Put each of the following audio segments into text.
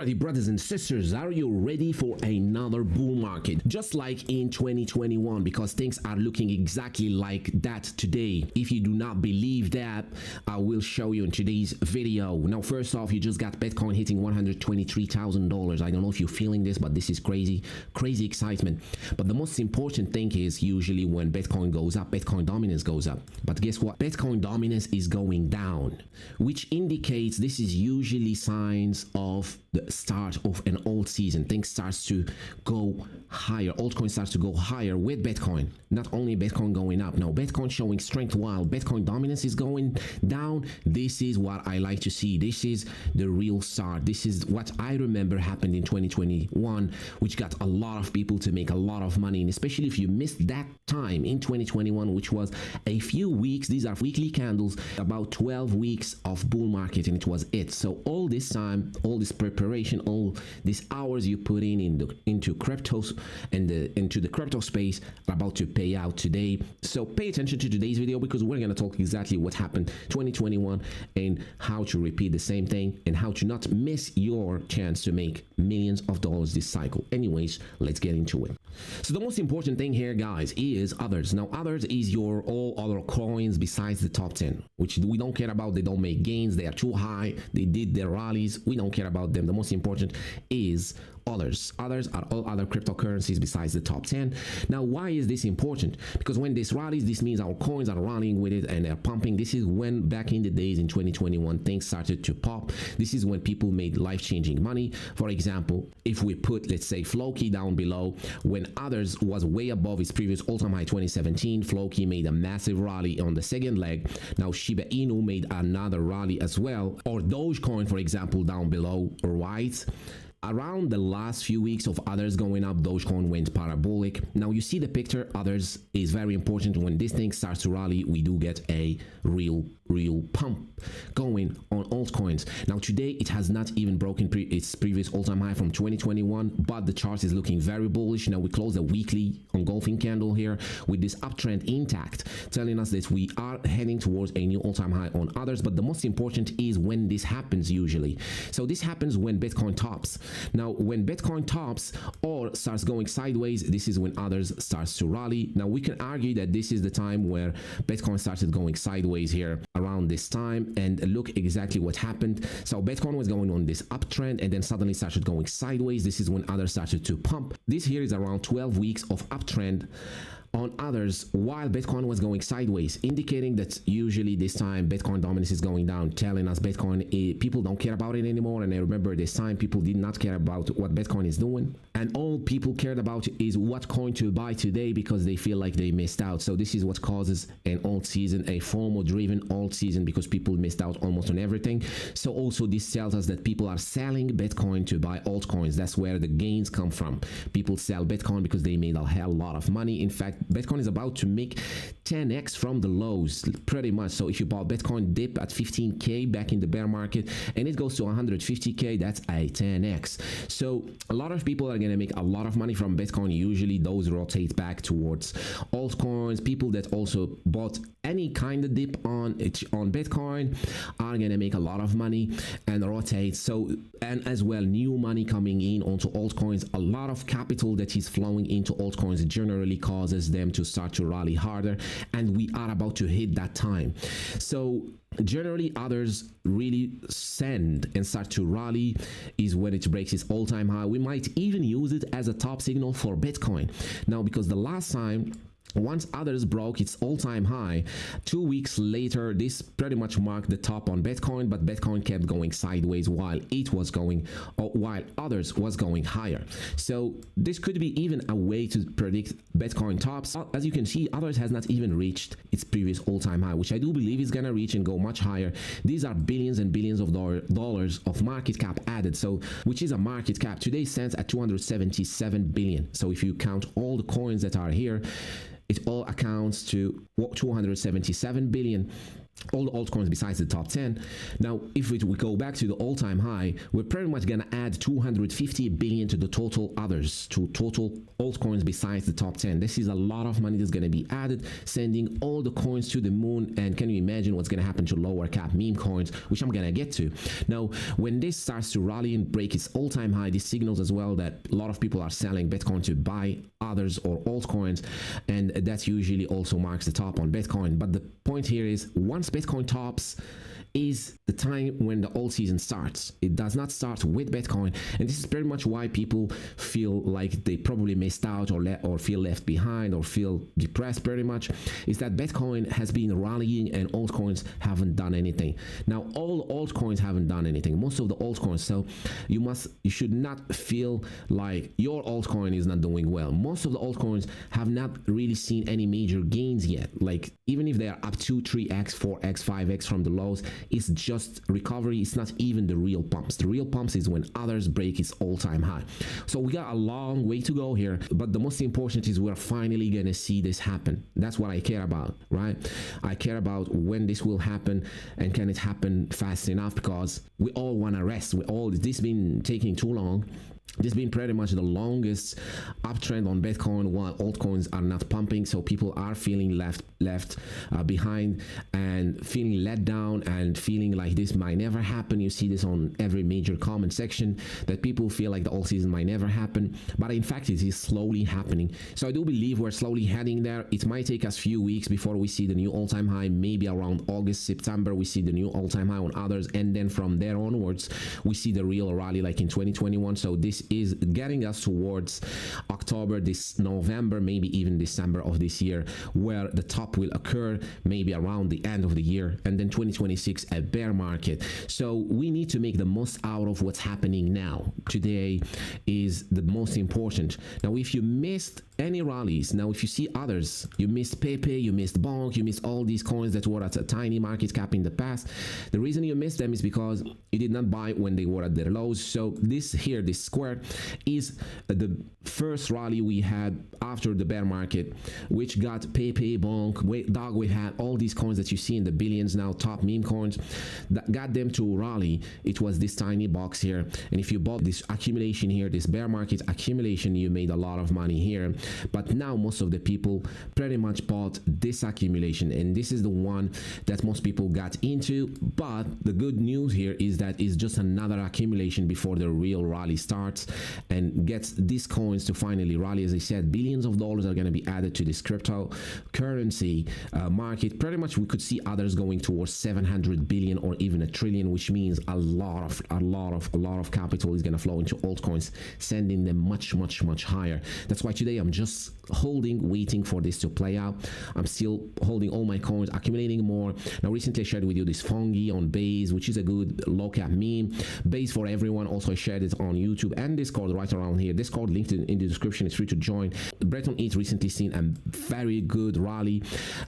Alrighty, brothers and sisters, are you ready for another bull market? Just like in 2021, because things are looking exactly like that today. If you do not believe that, I will show you in today's video. Now, first off, you just got Bitcoin hitting $123,000. I don't know if you're feeling this, but this is crazy excitement. But the most important thing is usually when Bitcoin goes up, Bitcoin dominance goes up. But guess what? Bitcoin dominance is going down, which indicates this is usually signs of the start of an alt season. Things starts to go higher. Altcoin starts to go higher with Bitcoin. Not only Bitcoin going up. No, Bitcoin showing strength while Bitcoin dominance is going down. This is what I like to see. This is the real start. This is what I remember happened in 2021, which got a lot of people to make a lot of money. And especially if you missed that time in 2021, which was a few weeks. These are weekly candles, about 12 weeks of bull market, and it was it. So all this time, all this preparation, all these hours you put into cryptos and into the crypto space are about to pay out today. So pay attention to today's video, because we're going to talk exactly what happened 2021 and how to repeat the same thing and how to not miss your chance to make millions of dollars this cycle. Anyways, let's get into it. So the most important thing here, guys, is others. Now, others is your all other coins besides the top 10, which we don't care about. They don't make gains. They are too high. They did their rallies. We don't care about them. The most important is others. Others are all other cryptocurrencies besides the top 10. Now, why is this important? Because when this rallies, this means our coins are rallying with it and they're pumping. This is when back in the days in 2021, things started to pop. This is when people made life-changing money. For example, if we put, let's say, Floki down below, when others was way above its previous all-time high 2017, Floki made a massive rally on the second leg. Now, Shiba Inu made another rally as well. Or Dogecoin, for example, down below, right? Around the last few weeks of others going up, Dogecoin went parabolic. Now you see the picture. Others is very important. When this thing starts to rally, we do get a real pump going on altcoins. Now today it has not even broken its previous all-time high from 2021, but the chart is looking very bullish. Now we close a weekly engulfing candle here with this uptrend intact, telling us that we are heading towards a new all-time high on others. But the most important is when this happens usually. So this happens when Bitcoin tops. Now, when Bitcoin tops or starts going sideways, this is when others starts to rally. Now, we can argue that this is the time where Bitcoin started going sideways here around this time, and look exactly what happened. So Bitcoin was going on this uptrend and then suddenly started going sideways. This is when others started to pump. This here is around 12 weeks of uptrend on others while Bitcoin was going sideways, indicating that usually this time Bitcoin dominance is going down, telling us Bitcoin, people don't care about it anymore. And I remember this time people did not care about what Bitcoin is doing, and all people cared about is what coin to buy today, because they feel like they missed out. So this is what causes an alt season, a FOMO driven alt season, because people missed out almost on everything. So also this tells us that people are selling Bitcoin to buy altcoins. That's where the gains come from. People sell Bitcoin because they made a hell lot of money. In fact, Bitcoin is about to make 10x from the lows, pretty much. So if you bought Bitcoin dip at 15K back in the bear market and it goes to 150K, that's a 10x. So a lot of people are going to make a lot of money from Bitcoin. Usually those rotate back towards altcoins. People that also bought any kind of dip on Bitcoin are going to make a lot of money and rotate. So, and as well, new money coming in onto altcoins. A lot of capital that is flowing into altcoins generally causes them to start to rally harder, and we are about to hit that time. So generally others really send and start to rally is when it breaks its all-time high. We might even use it as a top signal for Bitcoin now, because the last time once others broke its all-time high, 2 weeks later, this pretty much marked the top on Bitcoin, but Bitcoin kept going sideways while others was going higher. So this could be even a way to predict Bitcoin tops. As you can see, others has not even reached its previous all-time high, which I do believe is gonna reach and go much higher. These are billions and billions of dollars of market cap added, so which is a market cap today stands at 277 billion. So if you count all the coins that are here, it all accounts to 277 billion. all the altcoins besides the top 10. Now, if we go back to the all-time high, we're pretty much going to add 250 billion to the total others, to total altcoins besides the top 10. This is a lot of money that's going to be added, sending all the coins to the moon. And can you imagine what's going to happen to lower cap meme coins, which I'm going to get to. Now, when this starts to rally and break its all-time high, this signals as well that a lot of people are selling Bitcoin to buy others or altcoins, and that usually also marks the top on Bitcoin. But the point here is, once Bitcoin tops is the time when the alt season starts. It does not start with Bitcoin, and this is pretty much why people feel like they probably missed out or feel left behind or feel depressed. Pretty much is that Bitcoin has been rallying and altcoins haven't done anything. Now, all altcoins haven't done anything, most of the altcoins, so you should not feel like your altcoin is not doing well. Most of the altcoins have not really seen any major gains yet. Like, even if they are up to 3x, 4x, 5x from the lows, it's just recovery. It's not even the real pumps. The real pumps is when others break its all-time high. So we got a long way to go here, but the most important is we're finally gonna see this happen. That's what I care about, right? I care about when this will happen, and can it happen fast enough, because we all want to rest. This been taking too long. This has been pretty much the longest uptrend on Bitcoin while altcoins are not pumping, so people are feeling left behind and feeling let down and feeling like this might never happen. You see this on every major comment section, that people feel like the alt season might never happen, but in fact it is slowly happening. So I do believe we're slowly heading there. It might take us a few weeks before we see the new all-time high. Maybe around August, September we see the new all-time high on others, and then from there onwards we see the real rally like in 2021. So this is getting us towards October, this November, maybe even December of this year, where the top will occur maybe around the end of the year, and then 2026 a bear market. So we need to make the most out of what's happening now. Today is the most important. Now, if you missed any rallies, now if you see others, you missed Pepe, you missed Bonk, you missed all these coins that were at a tiny market cap in the past, the reason you missed them is because you did not buy when they were at their lows. So this here, this square, is the first rally we had after the bear market, which got Pepe, Bonk, Dog. We had all these coins that you see in the billions now, top meme coins, that got them to rally. It was this tiny box here, and if you bought this accumulation here, this bear market accumulation, you made a lot of money here. But now most of the people pretty much bought this accumulation, and this is the one that most people got into. But the good news here is that it's just another accumulation before the real rally starts and gets these coins to finally rally. As I said, billions of dollars are going to be added to this cryptocurrency market. Pretty much we could see others going towards 700 billion or even a trillion, which means a lot of capital is going to flow into altcoins, sending them much higher. That's why today I'm just waiting for this to play out. I'm still holding all my coins, accumulating more. Now, recently I shared with you this fungi on Base, which is a good low cap meme. Base for everyone. Also, I shared it on YouTube and Discord right around here. Discord linked in the description. It's free to join. Breton Eats recently seen a very good rally,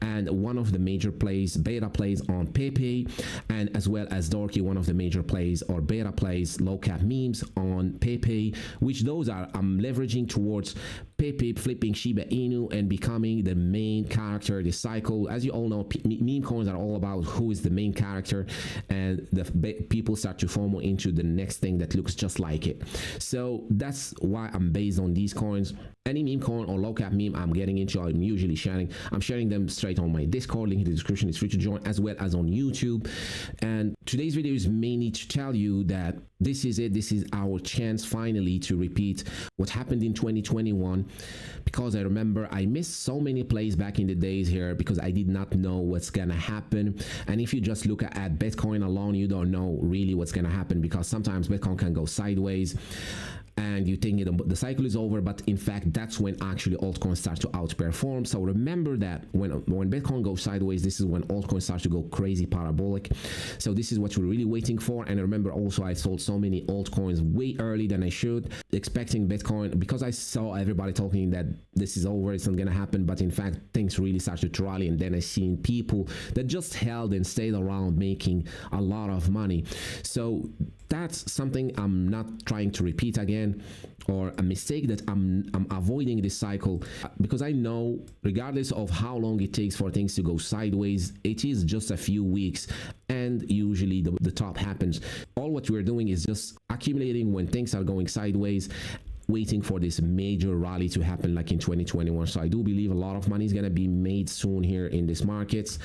and one of the major plays, beta plays on Pepe, and as well as Dorky, one of the major plays or beta plays, low cap memes on Pepe, which those are I'm leveraging towards Pepe flipping Shiba Inu and becoming the main character. The cycle, as you all know, meme coins are all about who is the main character, and the people start to FOMO into the next thing that looks just like it. So that's why I'm based on these coins. Any meme coin or low cap meme I'm getting into, I'm usually sharing. I'm sharing them straight on my Discord, link in the description. It's free to join, as well as on YouTube. And today's video is mainly to tell you that this is it. This is our chance finally to repeat what happened in 2021, because I remember I missed so many plays back in the days here because I did not know what's gonna happen. And if you just look at Bitcoin alone, you don't know really what's gonna happen, because sometimes Bitcoin can go sideways and you think the cycle is over, but in fact that's when actually altcoins start to outperform. So remember that when Bitcoin goes sideways, this is when altcoins start to go crazy parabolic. So this is what we're really waiting for. And remember also, I sold so many altcoins way early than I should, expecting Bitcoin, because I saw everybody talking that this is over, it's not gonna happen, but in fact things really started to rally. And then I seen people that just held and stayed around making a lot of money. So that's something I'm not trying to repeat again. again, or a mistake that I'm avoiding this cycle, because I know regardless of how long it takes for things to go sideways, it is just a few weeks and usually the top happens. All what we're doing is just accumulating when things are going sideways, waiting for this major rally to happen like in 2021. So I do believe a lot of money is going to be made soon here in this markets,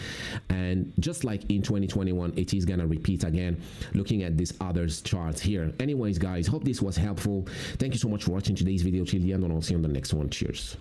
and just like in 2021, it is going to repeat again, looking at these others charts here. Anyways guys, hope this was helpful. Thank you so much for watching today's video till the end, and I'll see you on the next one. Cheers.